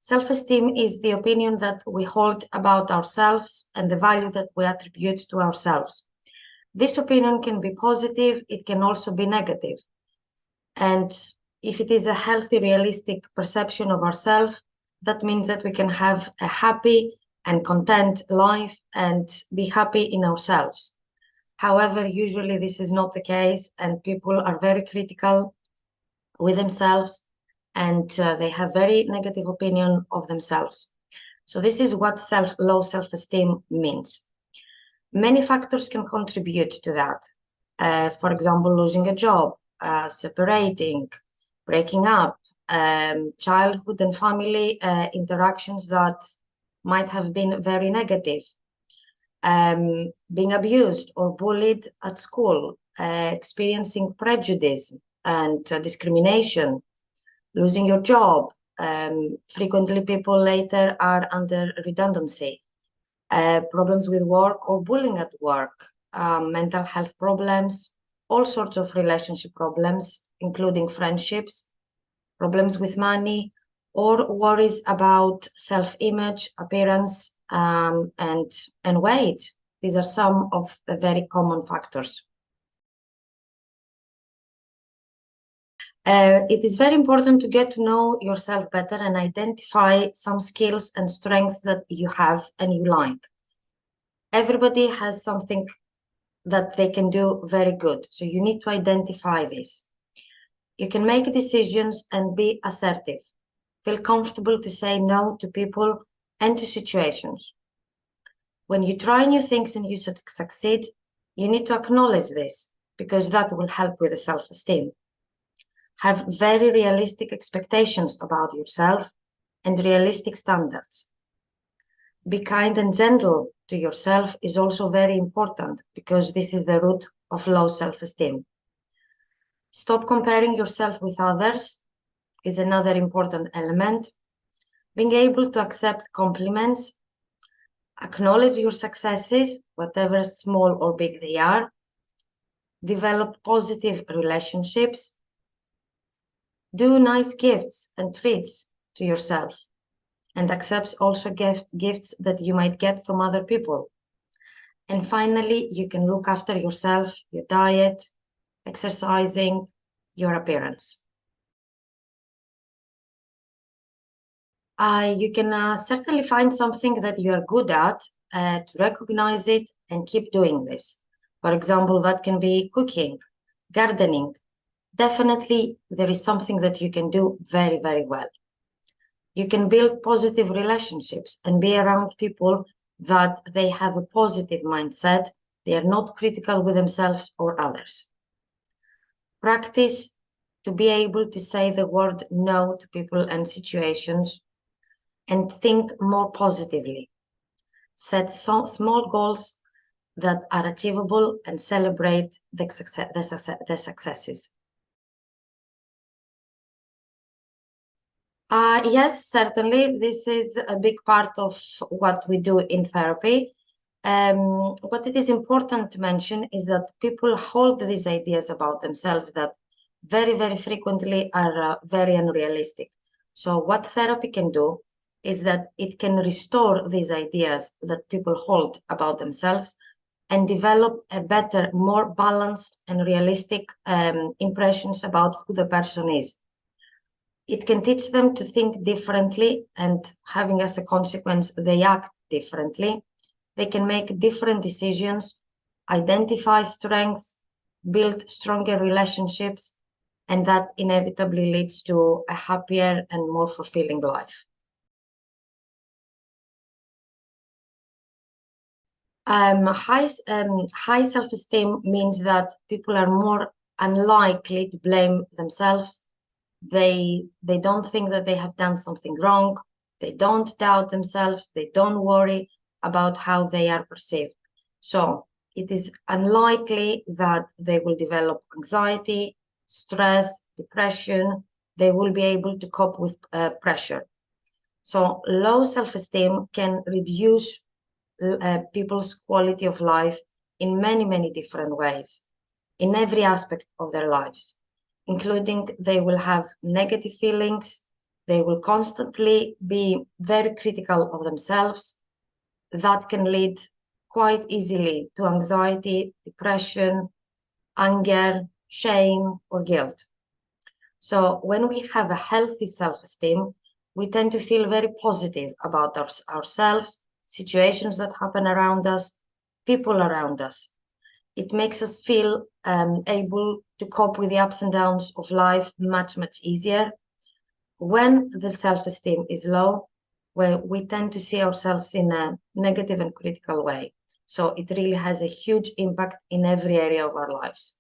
Self-esteem is the opinion that we hold about ourselves and the value that we attribute to ourselves. This opinion can be positive, it can also be negative. And if it is a healthy, realistic perception of ourselves, that means that we can have a happy and content life and be happy in ourselves. However, usually this is not the case, and people are very critical with themselves, and they have very negative opinion of themselves. So this is what low self-esteem means. Many factors can contribute to that. For example, losing a job, separating, breaking up, childhood and family interactions that might have been very negative, being abused or bullied at school, experiencing prejudice and discrimination, losing your job. Frequently, people later are under redundancy, problems with work or bullying at work, mental health problems, all sorts of relationship problems, including friendships, problems with money, or worries about self-image, appearance, and weight. These are some of the very common factors. It is very important to get to know yourself better and identify some skills and strengths that you have and you like. Everybody has something that they can do very good, so you need to identify this. You can make decisions and be assertive. Feel comfortable to say no to people and to situations. When you try new things and you succeed, you need to acknowledge this, because that will help with the self-esteem. Have very realistic expectations about yourself and realistic standards. Be kind and gentle to yourself is also very important, because this is the root of low self-esteem. Stop comparing yourself with others is another important element. Being able to accept compliments, acknowledge your successes, whatever small or big they are. Develop positive relationships. Do nice gifts and treats to yourself, and accept also gifts that you might get from other people. And finally, you can look after yourself, your diet, exercising, your appearance. You can certainly find something that you are good at, to recognize it and keep doing this. For example, that can be cooking, gardening. Definitely, there is something that you can do very, very well. You can build positive relationships and be around people that they have a positive mindset. They are not critical with themselves or others. Practice to be able to say the word no to people and situations, and think more positively. Set small goals that are achievable and celebrate the successes. Yes, certainly. This is a big part of what we do in therapy. What it is important to mention is that people hold these ideas about themselves that very, very frequently are very unrealistic. So what therapy can do is that it can restore these ideas that people hold about themselves and develop a better, more balanced and realistic impressions about who the person is. It can teach them to think differently, and having as a consequence, they act differently. They can make different decisions, identify strengths, build stronger relationships, and that inevitably leads to a happier and more fulfilling life. High self-esteem means that people are more unlikely to blame themselves. They don't think that they have done something wrong. They don't doubt themselves. They don't worry about how they are perceived. So it is unlikely that they will develop anxiety, stress, depression. They will be able to cope with pressure. So low self-esteem can reduce people's quality of life in many, many different ways, in every aspect of their lives, including they will have negative feelings, They will constantly be very critical of themselves. That can lead quite easily to anxiety, depression, anger, shame, or guilt. So when we have a healthy self-esteem, we tend to feel very positive about ourselves, situations that happen around us, people around us. It makes us feel able to cope with the ups and downs of life much, much easier. When the self-esteem is low, where we tend to see ourselves in a negative and critical way. So it really has a huge impact in every area of our lives.